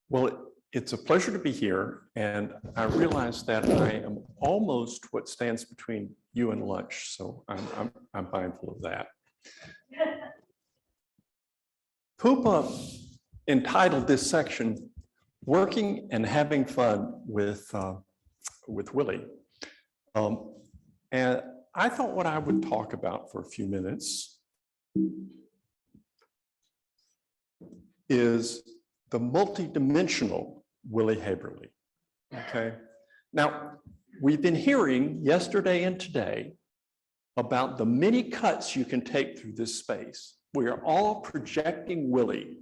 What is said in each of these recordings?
Well, it's a pleasure to be here, and I realize that I am almost what stands between you and lunch, so I'm mindful of that. Pupa entitled this section, "Working and Having Fun with Willy." And I thought what I would talk about for a few minutes is the multidimensional Willy Haeberli. Okay. Now, we've been hearing yesterday and today about the many cuts you can take through this space. We are all projecting Willy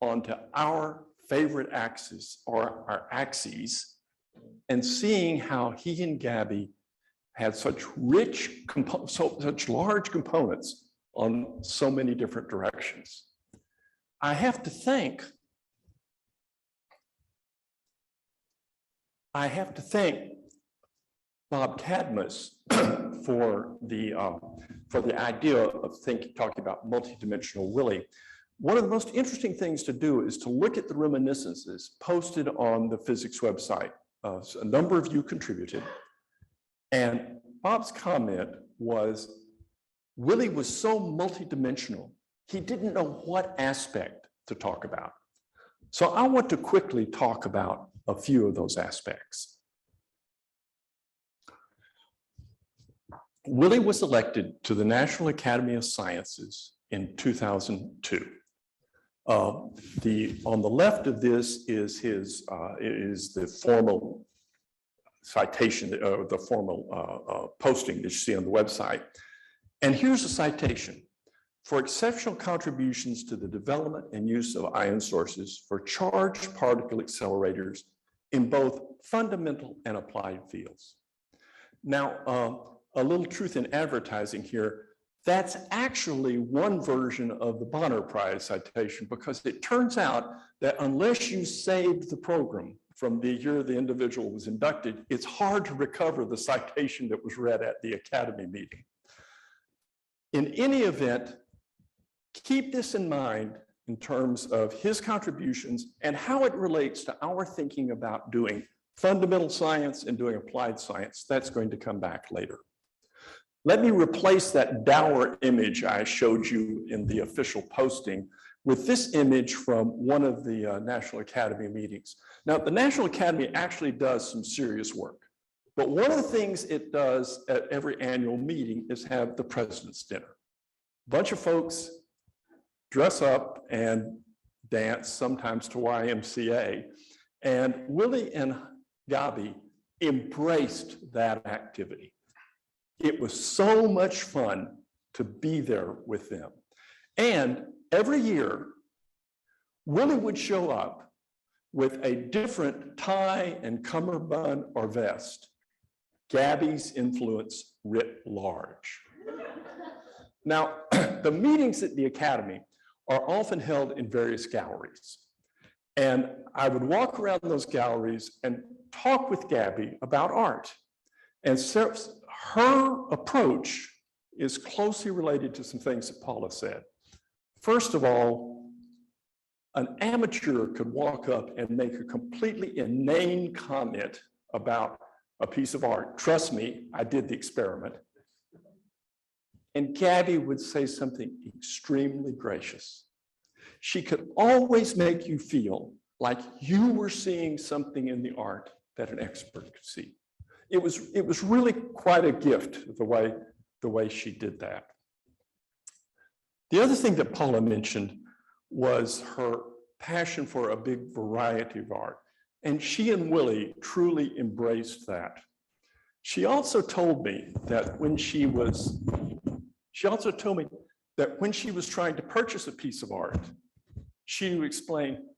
onto our favorite axis or our axes and seeing how he and Gabby had such such large components on so many different directions. I have to thank Bob Cadmus for the idea of talking about multidimensional Willy. One of the most interesting things to do is to look at the reminiscences posted on the physics website. A number of you contributed, and Bob's comment was, Willy was so multidimensional, he didn't know what aspect to talk about. So I want to quickly talk about a few of those aspects. Willy was elected to the National Academy of Sciences in 2002. On the left of this is the formal citation, the formal posting that you see on the website. And here's a citation: "For exceptional contributions to the development and use of ion sources for charged particle accelerators in both fundamental and applied fields." Now, a little truth in advertising here. That's actually one version of the Bonner Prize citation, because it turns out that unless you saved the program from the year the individual was inducted, it's hard to recover the citation that was read at the Academy meeting. In any event, keep this in mind in terms of his contributions and how it relates to our thinking about doing fundamental science and doing applied science. That's going to come back later. Let me replace that dour image I showed you in the official posting with this image from one of the National Academy meetings. Now, the National Academy actually does some serious work, but one of the things it does at every annual meeting is have the President's Dinner. A bunch of folks dress up and dance, sometimes to YMCA, and Willy and Gabi embraced that activity. It was so much fun to be there with them. And every year, Willy would show up with a different tie and cummerbund or vest. Gabi's influence writ large. Now, the meetings at the Academy are often held in various galleries. And I would walk around those galleries and talk with Gabi about art. And her approach is closely related to some things that Paula said. First of all, an amateur could walk up and make a completely inane comment about a piece of art. Trust me, I did the experiment. And Gabi would say something extremely gracious. She could always make you feel like you were seeing something in the art that an expert could see. It was really quite a gift, the way she did that. The other thing that Paula mentioned was her passion for a big variety of art. And she and Willy truly embraced that. She also told me that when she was trying to purchase a piece of art, she would explain,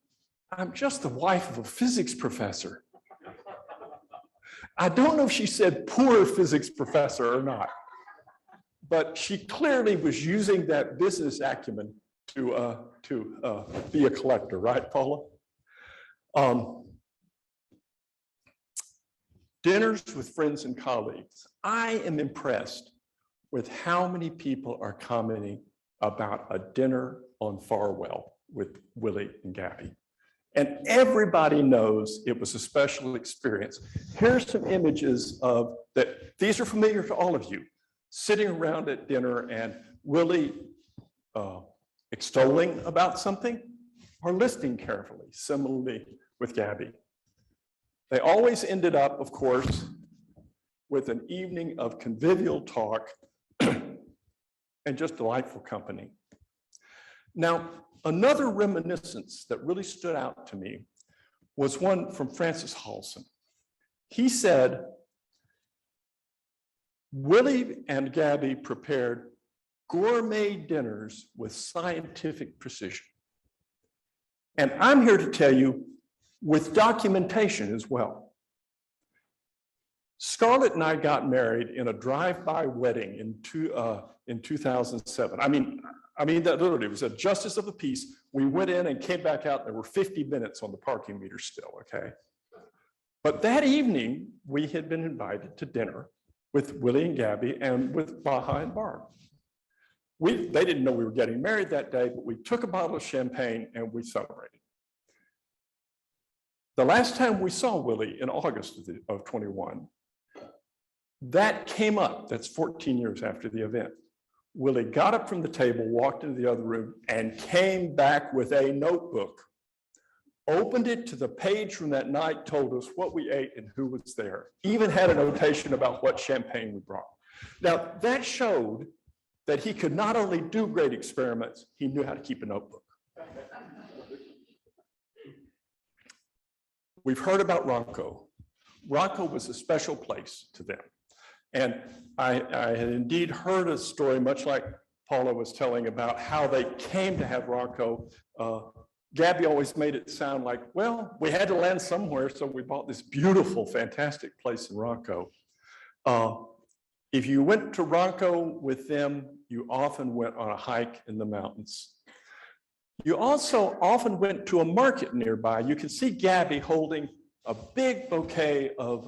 "I'm just the wife of a physics professor." I don't know if she said poor physics professor or not, but she clearly was using that business acumen to be a collector, right, Paula? Dinners with friends and colleagues. I am impressed with how many people are commenting about a dinner on Farwell with Willy and Gabi. And everybody knows it was a special experience. Here's some images of that. These are familiar to all of you. Sitting around at dinner and Willy extolling about something or listening carefully, similarly with Gabby. They always ended up, of course, with an evening of convivial talk and just delightful company. Now, another reminiscence that really stood out to me was one from Francis Halson. He said, Willy and Gabby prepared gourmet dinners with scientific precision. And I'm here to tell you, with documentation as well. Scarlett and I got married in a drive-by wedding in 2007. I mean, that literally was a justice of the peace. We went in and came back out. There were 50 minutes on the parking meter still, okay? But that evening, we had been invited to dinner with Willy and Gabby and with Baha and Barb. They didn't know we were getting married that day, but we took a bottle of champagne and we celebrated. The last time we saw Willy in August of 21, that came up. That's 14 years after the event. Willy got up from the table, walked into the other room, and came back with a notebook. Opened it to the page from that night, told us what we ate and who was there. Even had a notation about what champagne we brought. Now, that showed that he could not only do great experiments, he knew how to keep a notebook. We've heard about Ronco. Ronco was a special place to them. And I had indeed heard a story, much like Paula was telling, about how they came to have Ronco. Gabby always made it sound like, well, we had to land somewhere, so we bought this beautiful, fantastic place in Ronco. If you went to Ronco with them, you often went on a hike in the mountains. You also often went to a market nearby. You can see Gabby holding a big bouquet of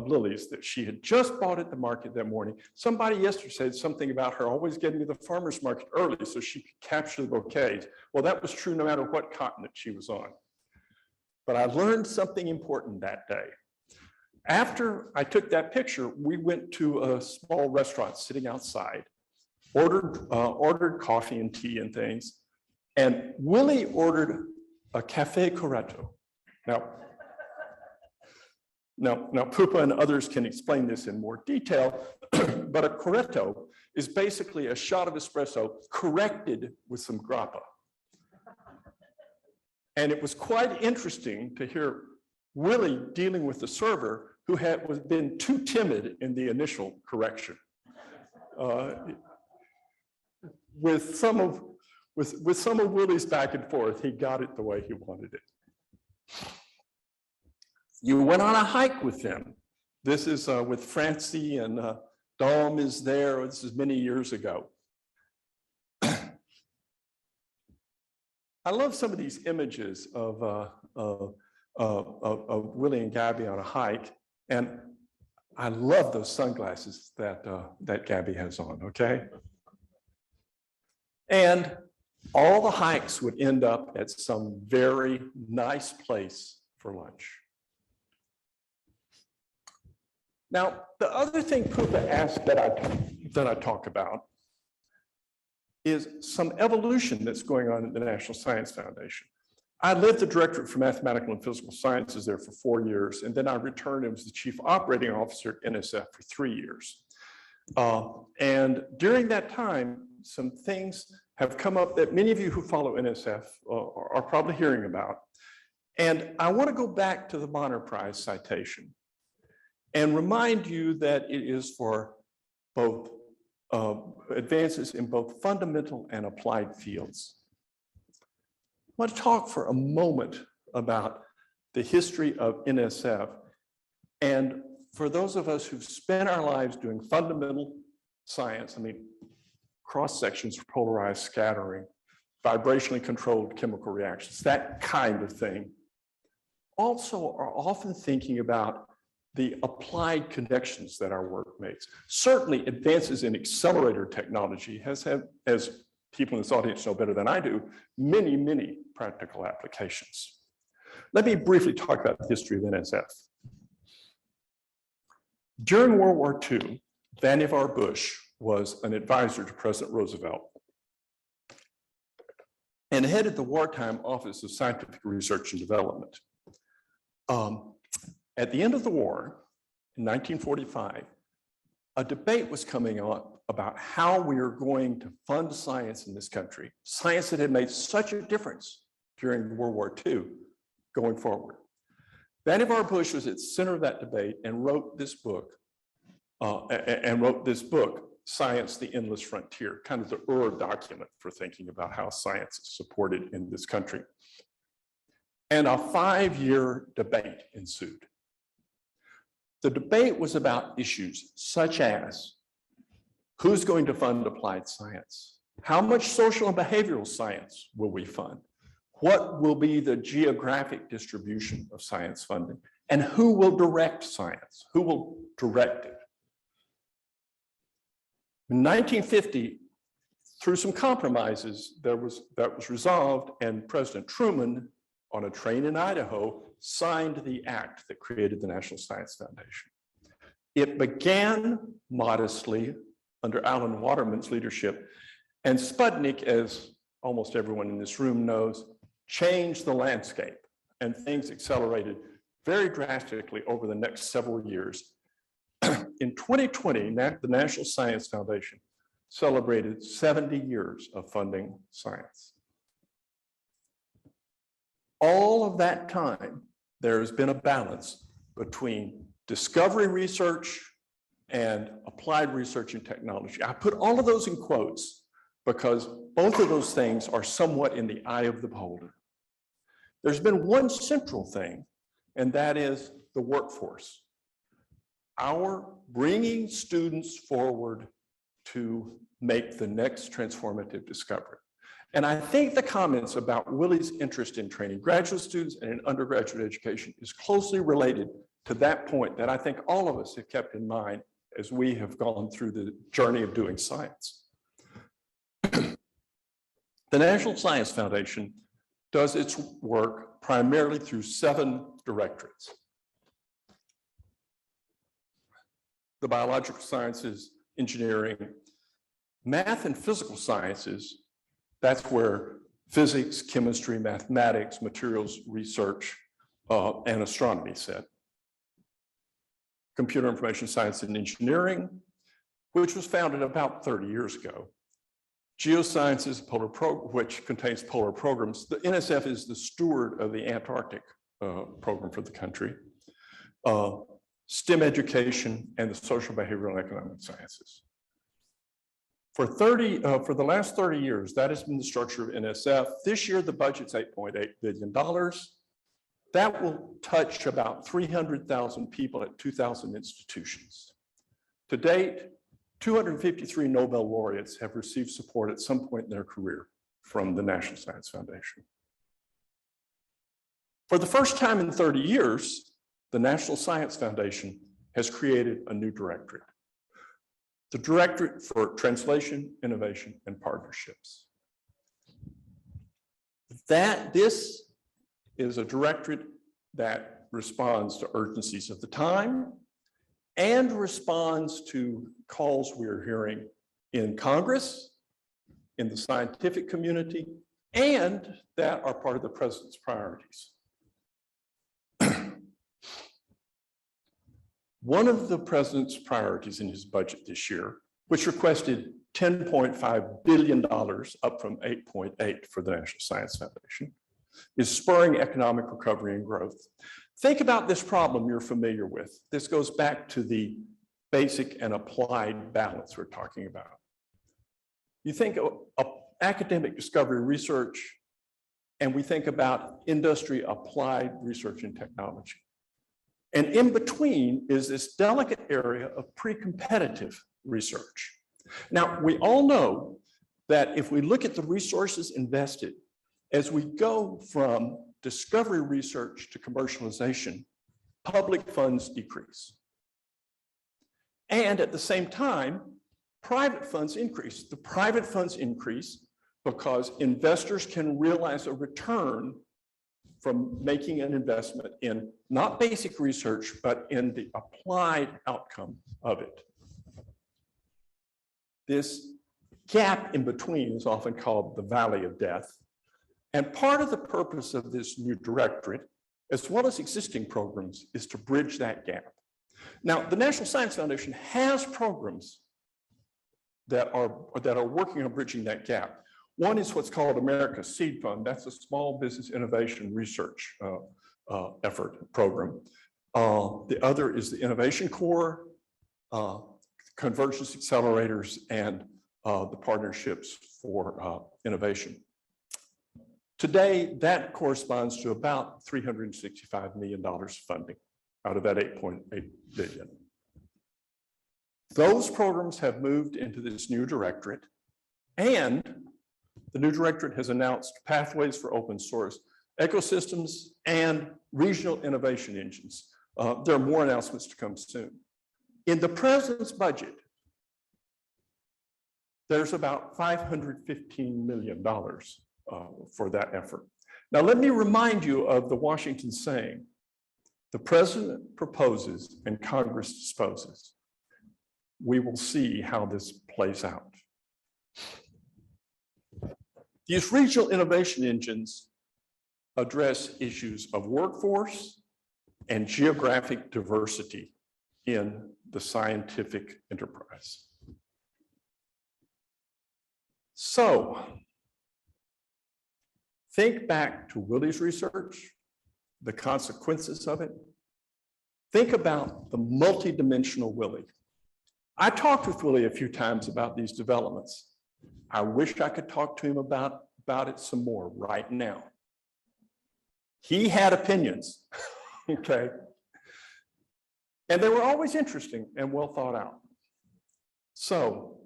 lilies that she had just bought at the market that morning. Somebody yesterday said something about her always getting to the farmer's market early so she could capture the bouquets. Well, that was true no matter what continent she was on. But I learned something important that day. After I took that picture, we went to a small restaurant sitting outside, ordered coffee and tea and things, and Willy ordered a cafe corretto. Now, Pupa and others can explain this in more detail, but a corretto is basically a shot of espresso corrected with some grappa. And it was quite interesting to hear Willy dealing with the server who was been too timid in the initial correction. With some of Willy's back and forth, he got it the way he wanted it. You went on a hike with them. This is with Francie, and Dom is there. This is many years ago. I love some of these images of Willy and Gabby on a hike, and I love those sunglasses that Gabby has on, okay? And all the hikes would end up at some very nice place for lunch. Now, the other thing Pupa asked that I talk about is some evolution that's going on at the National Science Foundation. I led the Directorate for Mathematical and Physical Sciences there for 4 years, and then I returned and was the Chief Operating Officer at NSF for 3 years. And during that time, some things have come up that many of you who follow NSF are probably hearing about. And I want to go back to the Bonner Prize citation and remind you that it is for both advances in both fundamental and applied fields. I want to talk for a moment about the history of NSF. And for those of us who've spent our lives doing fundamental science, I mean, cross sections for polarized scattering, vibrationally controlled chemical reactions, that kind of thing, also are often thinking about the applied connections that our work makes. Certainly advances in accelerator technology has had, as people in this audience know better than I do, many, many practical applications. Let me briefly talk about the history of NSF. During World War II, Vannevar Bush was an advisor to President Roosevelt and headed the Wartime Office of Scientific Research and Development. At the end of the war, in 1945, a debate was coming up about how we are going to fund science in this country, science that had made such a difference during World War II going forward. Vannevar Bush was at the center of that debate and wrote this book, Science, the Endless Frontier, kind of the document for thinking about how science is supported in this country. And a 5-year debate ensued. The debate was about issues such as who's going to fund applied science? How much social and behavioral science will we fund? What will be the geographic distribution of science funding? And who will direct science? Who will direct it? In 1950, through some compromises, that was resolved, and President Truman, on a train in Idaho, signed the act that created the National Science Foundation. It began modestly under Alan Waterman's leadership, and Sputnik, as almost everyone in this room knows, changed the landscape, and things accelerated very drastically over the next several years. In 2020, the National Science Foundation celebrated 70 years of funding science. All of that time, there has been a balance between discovery research and applied research and technology. I put all of those in quotes because both of those things are somewhat in the eye of the beholder. There's been one central thing, and that is the workforce. Our bringing students forward to make the next transformative discovery. And I think the comments about Willy's interest in training graduate students and in undergraduate education is closely related to that point that I think all of us have kept in mind as we have gone through the journey of doing science. The National Science Foundation does its work primarily through 7 directorates. The biological sciences, engineering, math and physical sciences. That's where physics, chemistry, mathematics, materials research, and astronomy sit. Computer information science and engineering, which was founded about 30 years ago. Geosciences, which contains polar programs. The NSF is the steward of the Antarctic program for the country. STEM education, and the social, behavioral, and economic sciences. For the last 30 years, that has been the structure of NSF. This year, the budget's $8.8 billion. That will touch about 300,000 people at 2,000 institutions. To date, 253 Nobel laureates have received support at some point in their career from the National Science Foundation. For the first time in 30 years, the National Science Foundation has created a new directorate. The Directorate for Translation, Innovation, and Partnerships. This is a directorate that responds to urgencies of the time and responds to calls we are hearing in Congress, in the scientific community, and that are part of the President's priorities. One of the President's priorities in his budget this year, which requested $10.5 billion, up from $8.8 billion for the National Science Foundation, is spurring economic recovery and growth. Think about this problem you're familiar with. This goes back to the basic and applied balance we're talking about. You think of academic discovery research, and we think about industry applied research and technology. And in between is this delicate area of pre-competitive research. Now, we all know that if we look at the resources invested, as we go from discovery research to commercialization, public funds decrease. And at the same time, private funds increase. The private funds increase because investors can realize a return from making an investment in not basic research, but in the applied outcome of it. This gap in between is often called the valley of death. And part of the purpose of this new directorate, as well as existing programs, is to bridge that gap. Now, the National Science Foundation has programs that are working on bridging that gap. One is what's called America's Seed Fund. That's a small business innovation research effort program. The other is the Innovation Corps, Convergence Accelerators, and the Partnerships for Innovation. Today, that corresponds to about $365 million funding out of that $8.8 billion. Those programs have moved into this new directorate, and the new directorate has announced pathways for open source ecosystems and regional innovation engines. There are more announcements to come soon. In the president's budget, there's about $515 million for that effort. Now, let me remind you of the Washington saying, the president proposes and Congress disposes. We will see how this plays out. These regional innovation engines address issues of workforce and geographic diversity in the scientific enterprise. So, think back to Willy's research, the consequences of it. Think about the multidimensional Willy. I talked with Willy a few times about these developments. I wish I could talk to him about it some more right now. He had opinions, okay? And they were always interesting and well thought out. So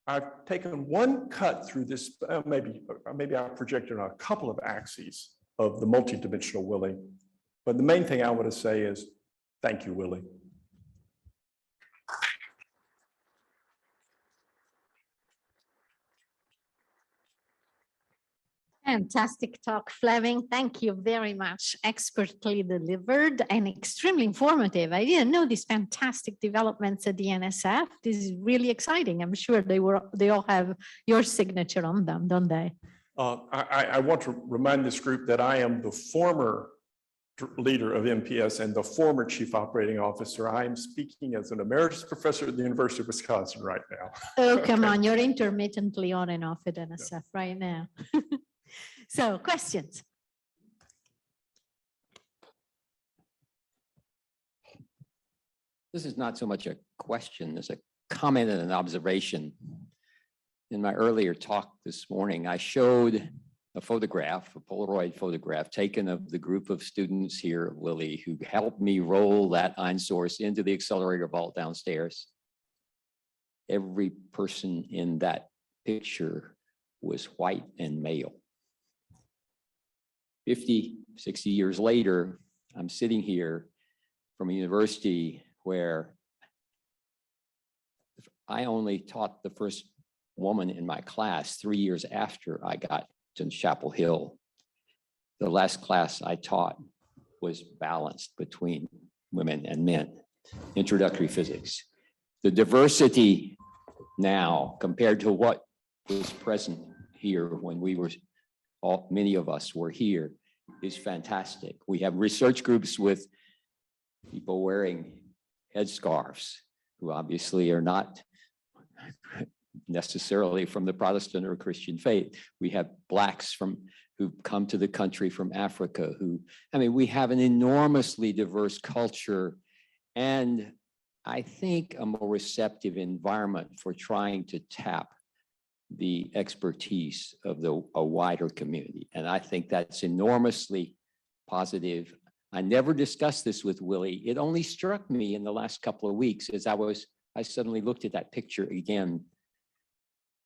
I've taken one cut through this, maybe I projected on a couple of axes of the multidimensional Willy, but the main thing I want to say is, thank you, Willy. Fantastic talk, Fleming. Thank you very much. Expertly delivered and extremely informative. I didn't know these fantastic developments at the NSF. This is really exciting. I'm sure they all have your signature on them, don't they? I want to remind this group that I am the former leader of MPS and the former chief operating officer. I am speaking as an emeritus professor at the University of Wisconsin right now. Oh, come on. You're intermittently on and off at NSF right now. So, questions? This is not so much a question as a comment and an observation. In my earlier talk this morning, I showed a photograph, a Polaroid photograph taken of the group of students here at Willy who helped me roll that iron-source into the accelerator vault downstairs. Every person in that picture was white and male. 50, 60 years later, I'm sitting here from a university where I only taught the first woman in my class 3 years after I got to Chapel Hill. The last class I taught was balanced between women and men, introductory physics. The diversity now compared to what was present here when we were, many of us were here, is fantastic. We have research groups with people wearing headscarves who obviously are not necessarily from the Protestant or Christian faith. We have Blacks who come to the country from Africa we have an enormously diverse culture and I think a more receptive environment for trying to tap the expertise of a wider community. And I think that's enormously positive. I never discussed this with Willy. It only struck me in the last couple of weeks as I suddenly looked at that picture again.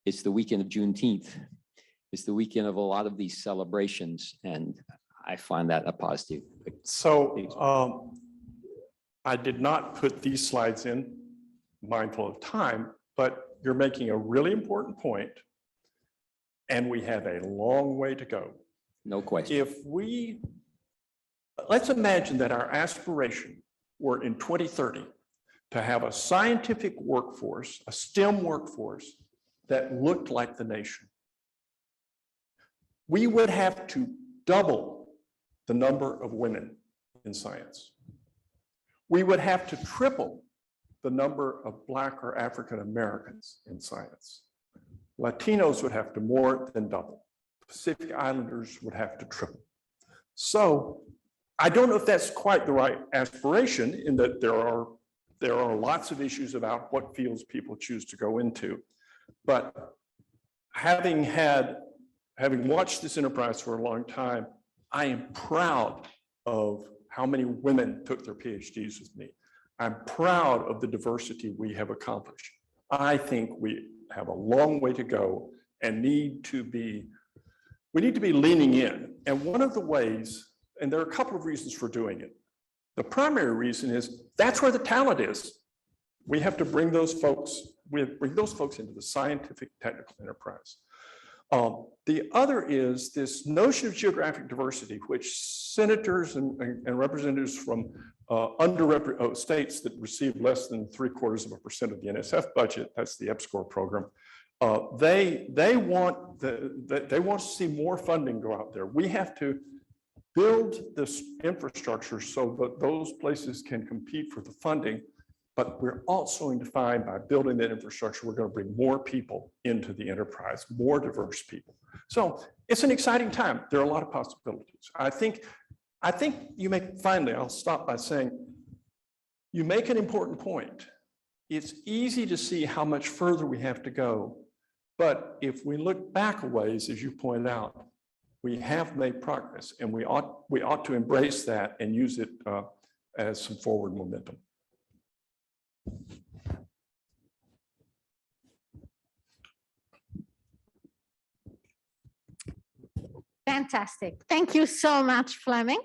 It's the weekend of Juneteenth. It's the weekend of a lot of these celebrations, and I find that a positive. So I did not put these slides in, mindful of time, but you're making a really important point, and we have a long way to go. No question. If we, let's imagine that our aspiration were in 2030 to have a scientific workforce, a STEM workforce that looked like the nation. We would have to double the number of women in science. We would have to triple the number of Black or African Americans in science. Latinos would have to more than double. Pacific Islanders would have to triple. So I don't know if that's quite the right aspiration, in that there are lots of issues about what fields people choose to go into. But having watched this enterprise for a long time, I am proud of how many women took their PhDs with me. I'm proud of the diversity we have accomplished. I think we have a long way to go and we need to be leaning in. And one of the ways, and there are a couple of reasons for doing it. The primary reason is that's where the talent is. We have to bring those folks into the scientific technical enterprise. The other is this notion of geographic diversity, which senators and representatives from underrepresented states that receive less than 0.75% of the NSF budget, that's the EPSCoR program, they want to see more funding go out there. We have to build this infrastructure so that those places can compete for the funding. But we're also going to find, by building that infrastructure, we're going to bring more people into the enterprise, more diverse people. So it's an exciting time. There are a lot of possibilities. I think you make, finally, I'll stop by saying, you make an important point. It's easy to see how much further we have to go. But if we look back a ways, as you point out, we have made progress, and we ought to embrace that and use it as some forward momentum. Fantastic. Thank you so much, Fleming.